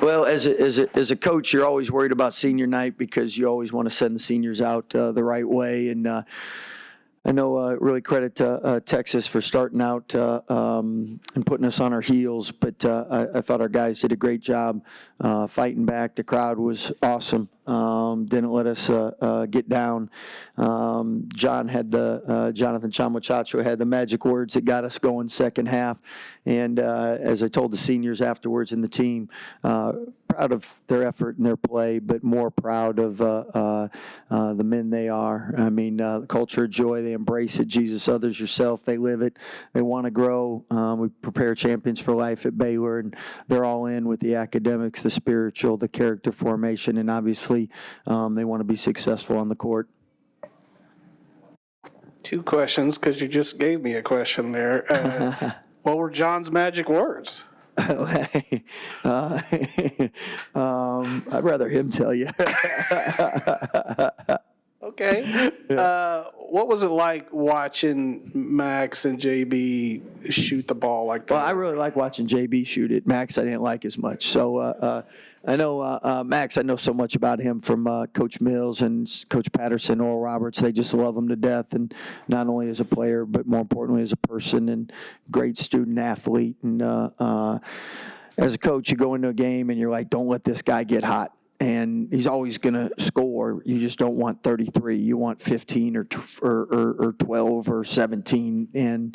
Well, as a coach, you're always worried about senior night because you always want to send the seniors out the right way. And I know really credit to Texas for starting out and putting us on our heels, but I thought our guys did a great job fighting back. The crowd was awesome. Didn't let us get down. Jonathan Chamochacho had the magic words that got us going second half. And as I told the seniors afterwards in the team, proud of their effort and their play, but more proud of the men they are. I mean, the culture of joy, they embrace it. Jesus, others, yourself, they live it. They want to grow. We prepare champions for life at Baylor, and they're all in with the academics, the spiritual, the character formation, and obviously they want to be successful on the court. Two questions, because you just gave me a question there. What were John's magic words? I'd rather him tell you. Okay. What was it like watching Max and JB shoot the ball like that? Well, I really like watching JB shoot it. Max, I didn't like as much. So I know Max, I know so much about him from Coach Mills and Coach Patterson, Oral Roberts. They just love him to death, and not only as a player, but more importantly as a person and great student athlete. And as a coach, you go into a game and you're like, don't let this guy get hot. And he's always going to score. You just don't want 33. You want 15 or 12 or 17. And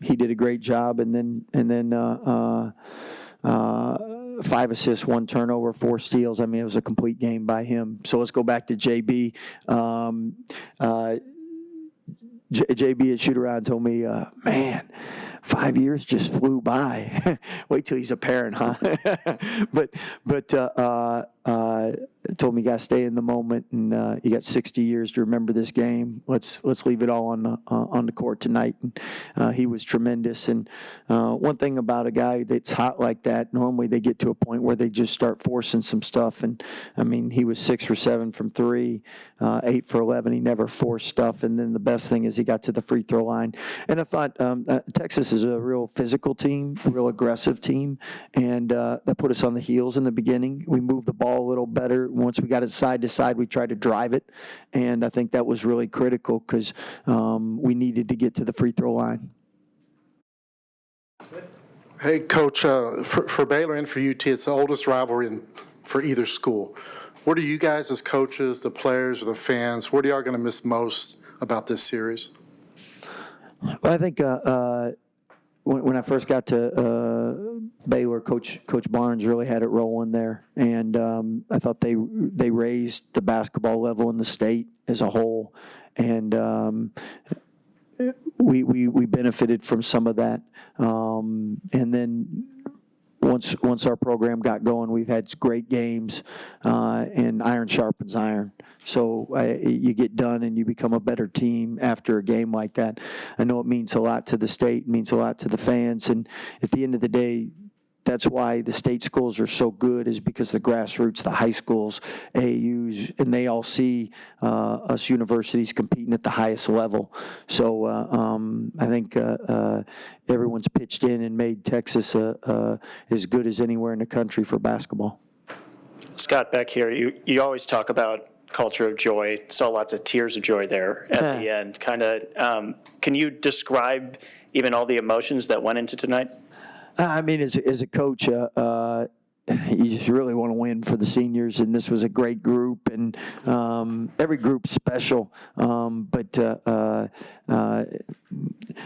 he did a great job. And then 5 assists, 1 turnover, 4 steals. I mean, it was a complete game by him. So let's go back to JB. JB at shoot-around told me, man, 5 years just flew by. Wait till he's a parent, huh? but told me you got to stay in the moment, and you got 60 years to remember this game. Let's leave it all on the court tonight. And he was tremendous. And one thing about a guy that's hot like that, normally they get to a point where they just start forcing some stuff. And I mean, he was 6 for 7 from 3, 8 for 11. He never forced stuff. And then the best thing is he got to the free throw line. And I thought Texas is a real physical team, a real aggressive team, and that put us on the heels in the beginning. We moved the ball a little better. Once we got it side to side, we tried to drive it, and I think that was really critical because we needed to get to the free throw line. Hey, Coach, for Baylor and for UT, it's the oldest rivalry for either school. What are you guys as coaches, the players, or the fans, what are y'all going to miss most about this series? Well, I think when I first got to Baylor, Coach Barnes really had it rolling there, and I thought they raised the basketball level in the state as a whole, and we benefited from some of that, and then. Once our program got going, we've had great games, and iron sharpens iron. So you get done and you become a better team after a game like that. I know it means a lot to the state, it means a lot to the fans, and at the end of the day, that's why the state schools are so good, is because the grassroots, the high schools, AAUs, and they all see us universities competing at the highest level. So I think everyone's pitched in and made Texas as good as anywhere in the country for basketball. Scott Beck here. You always talk about culture of joy. Saw lots of tears of joy there at the end. Can you describe even all the emotions that went into tonight? I mean, as a coach, you just really want to win for the seniors, and this was a great group, and every group's special, but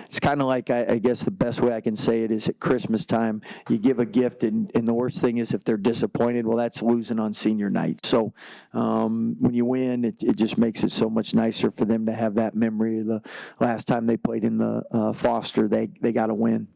it's kind of like, I guess the best way I can say it is at Christmas time, you give a gift, and the worst thing is if they're disappointed, well, that's losing on senior night. So when you win, it just makes it so much nicer for them to have that memory of the last time they played in the Foster, they got to win.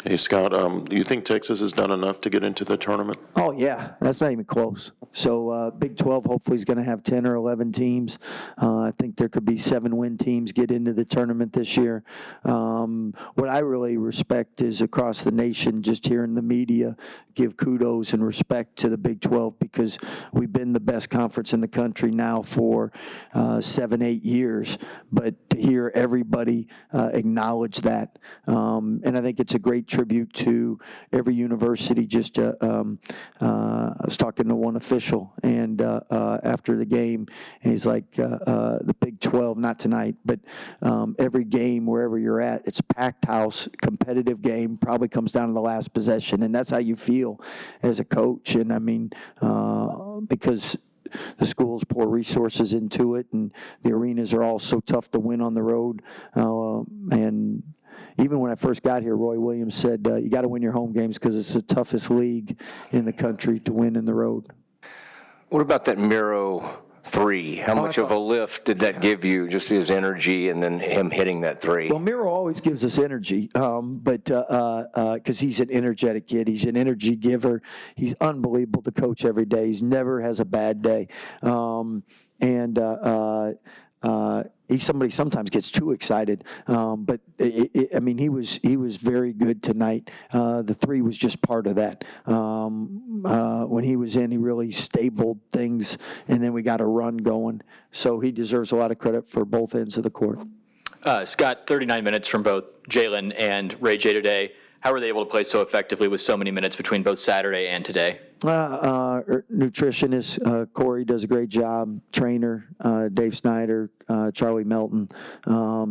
Hey, Scott, do you think Texas has done enough to get into the tournament? Oh, yeah. That's not even close. So Big 12 hopefully is going to have 10 or 11 teams. I think there could be 7-win teams get into the tournament this year. What I really respect is across the nation, just hearing the media give kudos and respect to the Big 12, because we've been the best conference in the country now for 7-8 years. But to hear everybody acknowledge that, and I think it's a great tribute to every university. I was talking to one official and after the game, and he's like, the Big 12, not tonight, but every game wherever you're at, it's packed house, competitive game, probably comes down to the last possession, and that's how you feel as a coach. And I mean, because the schools pour resources into it, and the arenas are all so tough to win on the road. And even when I first got here, Roy Williams said, you got to win your home games because it's the toughest league in the country to win in the road. What about that Miro three? How much of a lift did that give you, just his energy and then him hitting that three? Well, Miro always gives us energy, but because he's an energetic kid. He's an energy giver. He's unbelievable to coach every day. He's never has a bad day. He's somebody sometimes gets too excited, but I mean, he was very good tonight. The three was just part of that. When he was in, he really stabled things, and then we got a run going. So he deserves a lot of credit for both ends of the court. Scott, 39 minutes from both Jalen and Ray J today. How were they able to play so effectively with so many minutes between both Saturday and today? Nutritionist Corey does a great job. Trainer Dave Snyder, Charlie Melton,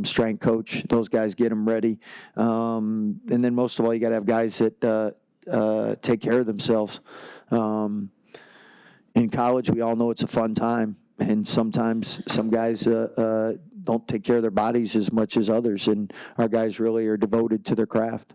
strength coach. Those guys get them ready. And then most of all, you got to have guys that take care of themselves. In college, we all know it's a fun time, and sometimes some guys don't take care of their bodies as much as others, and our guys really are devoted to their craft.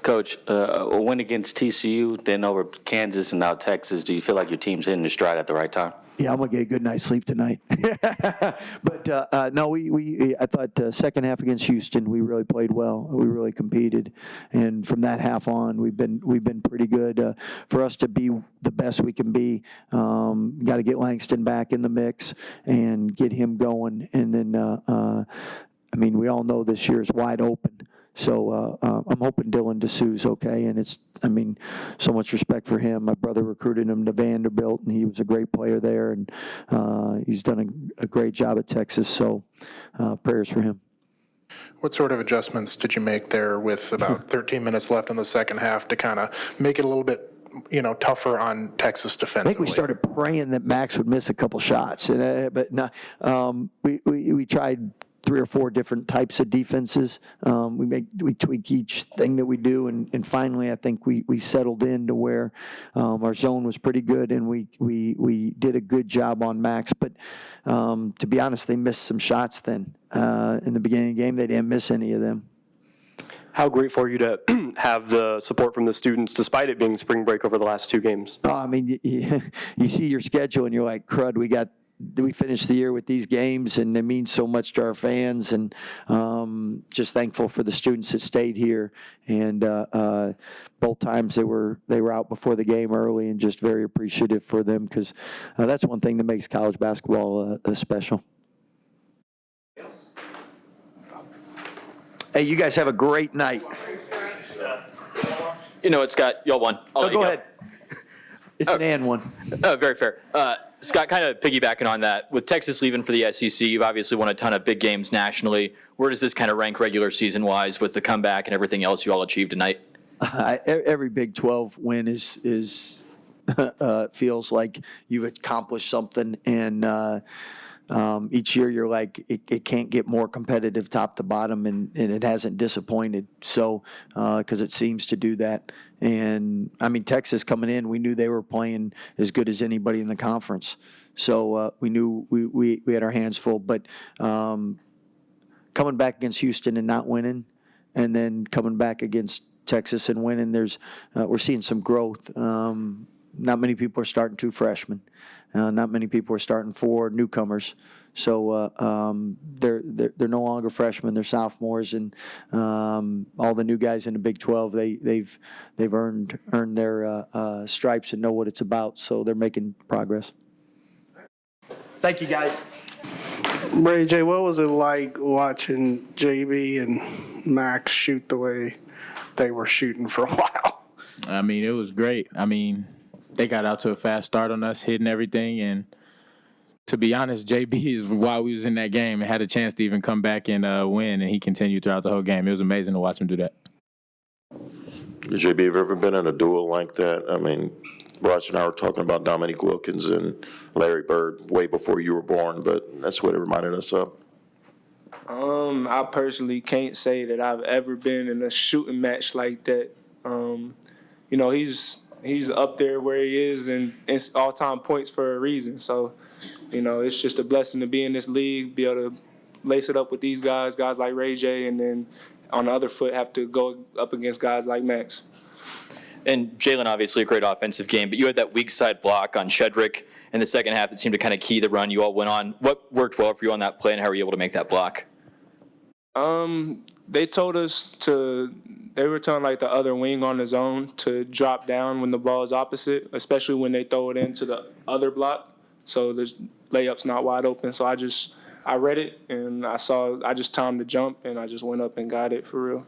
Coach, a win against TCU, then over Kansas and now Texas. Do you feel like your team's hitting the stride at the right time? Yeah, I'm gonna get a good night's sleep tonight. But no, I thought second half against Houston, we really played well. We really competed, and from that half on, we've been pretty good. For us to be the best we can be, got to get Langston back in the mix and get him going. And then, I mean, we all know this year is wide open. So I'm hoping Dylan DeSue's okay, and so much respect for him. My brother recruited him to Vanderbilt, and he was a great player there, and he's done a great job at Texas, so prayers for him. What sort of adjustments did you make there with about 13 minutes left in the second half to kind of make it a little bit, tougher on Texas defensively? I think we started praying that Max would miss a couple shots, but no, we tried 3 or 4 different types of defenses. We tweak each thing that we do, and finally I think we settled into where our zone was pretty good, and we did a good job on Max. But to be honest, they missed some shots then. In the beginning of the game, they didn't miss any of them. How grateful are you to have the support from the students, despite it being spring break over the last 2 games? I mean, you see your schedule and you're like, crud, we finished the year with these games, and it means so much to our fans, and just thankful for the students that stayed here. And both times they were out before the game early, and just very appreciative for them, because that's one thing that makes college basketball special. Hey, you guys have a great night. You know what, Scott? Y'all won. Go ahead. It's an and one. Very fair. Scott, kind of piggybacking on that, with Texas leaving for the SEC, you've obviously won a ton of big games nationally. Where does this kind of rank regular season-wise with the comeback and everything else you all achieved tonight? Every Big 12 win is feels like you've accomplished something, and each year you're like, it can't get more competitive top to bottom, and it hasn't disappointed. So, because it seems to do that. And I mean, Texas coming in, we knew they were playing as good as anybody in the conference. So we knew we had our hands full. But coming back against Houston and not winning, and then coming back against Texas and winning, we're seeing some growth. Not many people are starting 2 freshmen. Not many people are starting 4 newcomers. So they're no longer freshmen; they're sophomores, and all the new guys in the Big 12 they've earned their stripes and know what it's about. So they're making progress. Thank you, guys. Ray J, what was it like watching JB and Max shoot the way they were shooting for a while? I mean, it was great. I mean, they got out to a fast start on us, hitting everything, and to be honest, JB is while we was in that game and had a chance to even come back and win, and he continued throughout the whole game. It was amazing to watch him do that. JB, have you ever been in a duel like that? I mean, Ross and I were talking about Dominique Wilkins and Larry Bird way before you were born, but that's what it reminded us of. I personally can't say that I've ever been in a shooting match like that. He's up there where he is, and it's all-time points for a reason. So, it's just a blessing to be in this league, be able to lace it up with these guys like Ray J, and then on the other foot have to go up against guys like Max. And Jalen, obviously a great offensive game, but you had that weak side block on Shedrick in the second half that seemed to kind of key the run you all went on. What worked well for you on that play, and how were you able to make that block? They told us they were telling like the other wing on the zone to drop down when the ball is opposite, especially when they throw it into the other block. So the layup's not wide open. So I read it and I just timed the jump and I just went up and got it for real.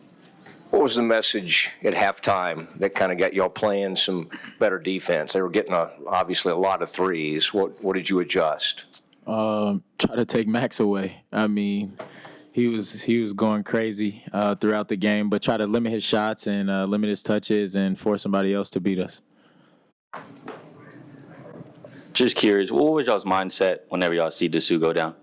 What was the message at halftime that kind of got y'all playing some better defense? They were getting obviously a lot of threes. What did you adjust? Try to take Max away. I mean, he was going crazy throughout the game, but try to limit his shots and limit his touches and force somebody else to beat us. Just curious, what was y'all's mindset whenever y'all see Dessou go down?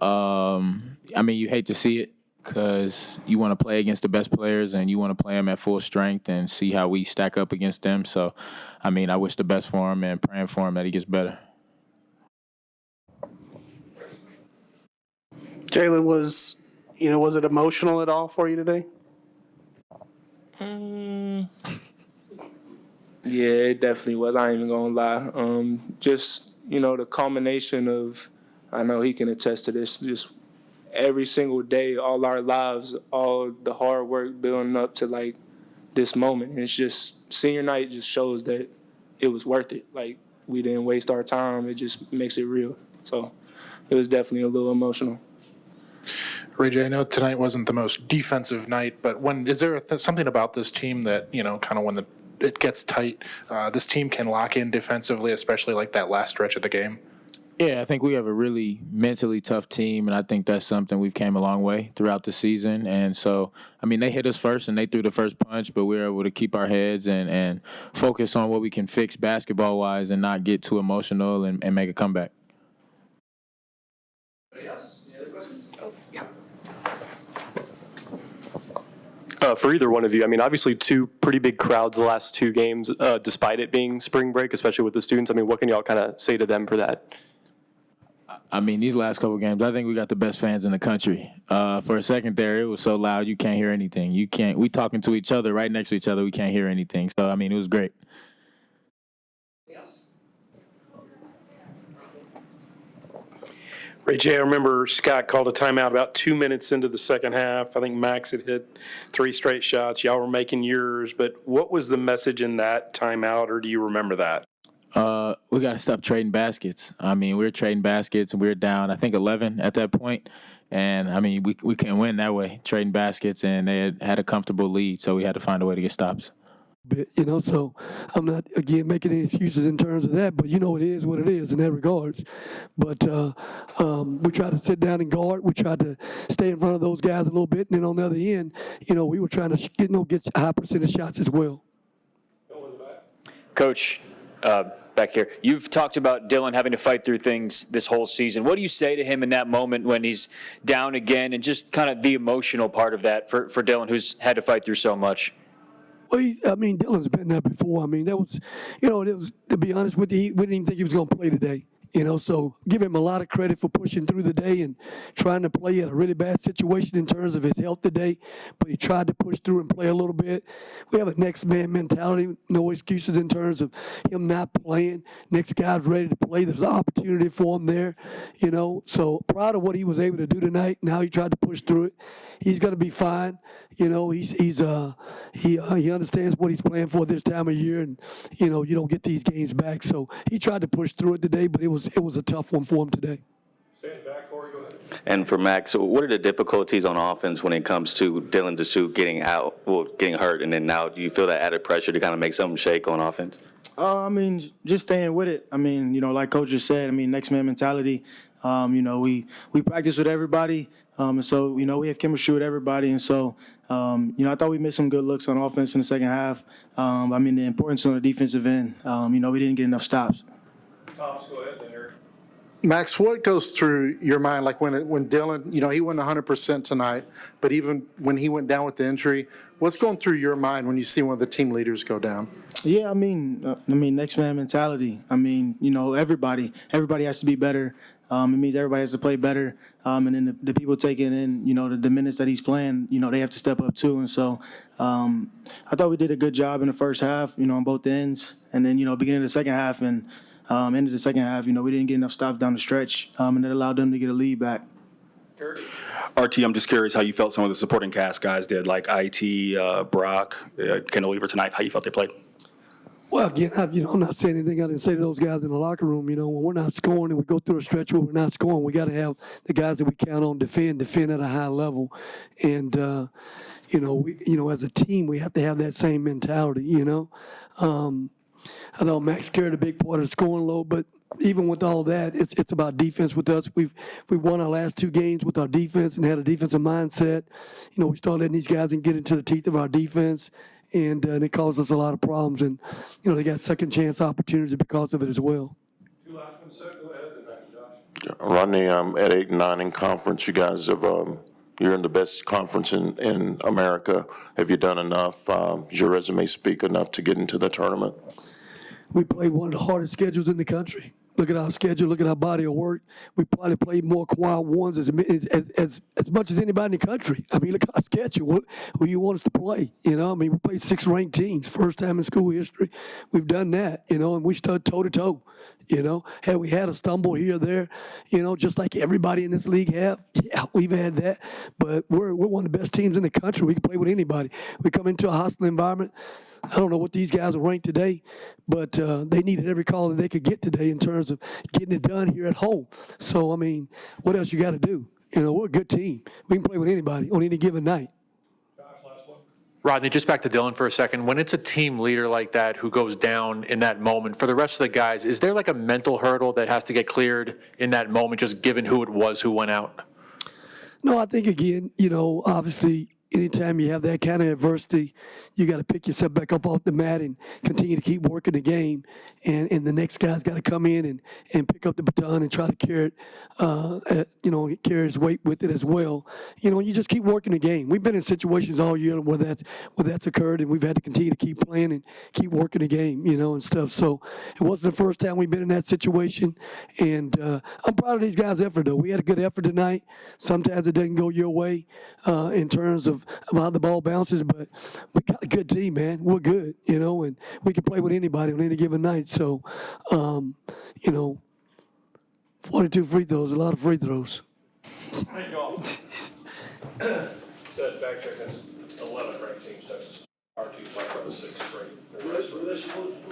I mean, you hate to see it because you want to play against the best players and you want to play them at full strength and see how we stack up against them. So, I mean, I wish the best for him and praying for him that he gets better. Jalen, was it emotional at all for you today? Yeah, it definitely was. I ain't even gonna lie. Just, the culmination of, I know he can attest to this, just every single day, all our lives, all the hard work building up to like this moment. And it's just, senior night just shows that it was worth it. Like, we didn't waste our time. It just makes it real. So it was definitely a little emotional. Ray J, I know tonight wasn't the most defensive night, but is there something about this team that, kind of when it gets tight, this team can lock in defensively, especially like that last stretch of the game? Yeah, I think we have a really mentally tough team, and I think that's something we've came a long way throughout the season. And so, I mean, they hit us first and they threw the first punch, but we were able to keep our heads and focus on what we can fix basketball-wise and not get too emotional and make a comeback. Anybody else? Any other questions? For either one of you, I mean, obviously two pretty big crowds the last two games, despite it being spring break, especially with the students. I mean, what can y'all kind of say to them for that? I mean, these last couple of games, I think we got the best fans in the country. For a second there, it was so loud you can't hear anything. We talking to each other right next to each other. We can't hear anything. So, I mean, it was great. Ray J, I remember Scott called a timeout about 2 minutes into the second half. I think Max had hit 3 straight shots. Y'all were making yours. But what was the message in that timeout, or do you remember that? We got to stop trading baskets. I mean, we were trading baskets, and we were down, I think, 11 at that point. And, I mean, we couldn't win that way, trading baskets, and they had a comfortable lead, so we had to find a way to get stops. So I'm not, again, making any excuses in terms of that, but it is what it is in that regards. But we tried to sit down and guard. We tried to stay in front of those guys a little bit, and then on the other end, we were trying to get high percentage shots as well. Coach, back here, you've talked about Dylan having to fight through things this whole season. What do you say to him in that moment when he's down again, and just kind of the emotional part of that for Dylan, who's had to fight through so much? Well, Dylan's been there before. I mean, that was, to be honest with you, we didn't even think he was going to play today. So give him a lot of credit for pushing through the day and trying to play at a really bad situation in terms of his health today. But he tried to push through and play a little bit. We have a next man mentality, no excuses in terms of him not playing. Next guy's ready to play. There's an opportunity for him there, So proud of what he was able to do tonight and how he tried to push through it. He's going to be fine. He understands what he's playing for this time of year, and you don't get these games back. So he tried to push through it today, but it was a tough one for him today. And for Max, what are the difficulties on offense when it comes to Dylan Dessou getting hurt, and then now do you feel that added pressure to kind of make something shake on offense? I mean, just staying with it. I mean, like Coach just said, next man mentality. We practice with everybody. And so, you know, we have chemistry with everybody. And so, you know, I thought we missed some good looks on offense in the second half. I mean, the importance on the defensive end, you know, we didn't get enough stops. Thomas, go ahead, then, Eric. Max, what goes through your mind, like when Dylan, you know, he went 100% tonight, but even when he went down with the injury, what's going through your mind when you see one of the team leaders go down? Yeah, I mean, next man mentality. I mean, you know, everybody has to be better. It means everybody has to play better. And then the people taking in, you know, the minutes that he's playing, you know, they have to step up too. And so I thought we did a good job in the first half, you know, on both ends. And then, you know, beginning of the second half and end of the second half, you know, we didn't get enough stops down the stretch, and it allowed them to get a lead back. RT, I'm just curious how you felt some of the supporting cast guys did, like IT, Brock, Kendall Weaver tonight, how you felt they played. Well, again, I'm not saying anything I didn't say to those guys in the locker room. You know, when we're not scoring and we go through a stretch where we're not scoring, we got to have the guys that we count on defend at a high level. And, as a team, we have to have that same mentality, you know. I thought Max carried a big part of the scoring load, but even with all that, it's about defense with us. We've won our last 2 games with our defense and had a defensive mindset. You know, we started letting these guys get into the teeth of our defense, and it caused us a lot of problems. And, you know, they got second chance opportunities because of it as well. Two last ones, sir. Go ahead, Josh. Rodney, at 8-9 in conference, you guys have, you're in the best conference in America. Have you done enough? Does your resume speak enough to get into the tournament? We played one of the hardest schedules in the country. Look at our schedule. Look at our body of work. We probably played more quad ones as much as anybody in the country. I mean, look at our schedule. Who you want us to play? You know, I mean, we played 6 ranked teams, first time in school history. We've done that, you know, and we stood toe to toe. You know, had we had a stumble here or there, you know, just like everybody in this league have, yeah, we've had that. But we're one of the best teams in the country. We can play with anybody. We come into a hostile environment. I don't know what these guys are ranked today, but they needed every call that they could get today in terms of getting it done here at home. So, I mean, what else you got to do? You know, we're a good team. We can play with anybody on any given night. Rodney, just back to Dylan for a second. When it's a team leader like that who goes down in that moment, for the rest of the guys, is there like a mental hurdle that has to get cleared in that moment, just given who it was who went out? No, I think, again, you know, obviously, anytime you have that kind of adversity, you got to pick yourself back up off the mat and continue to keep working the game. And the next guy's got to come in and pick up the baton and try to carry it, carry his weight with it as well. You know, you just keep working the game. We've been in situations all year where that's occurred, and we've had to continue to keep playing and keep working the game, you know, and stuff. So it wasn't the first time we've been in that situation. And I'm proud of these guys' effort, though. We had a good effort tonight. Sometimes it doesn't go your way in terms of how the ball bounces, but we got a good team, man. We're good, you know, and we can play with anybody on any given night. So, 42 free throws, a lot of free throws. Said fact check, that's 11 ranked teams, Texas. Our team's like on the 6th straight.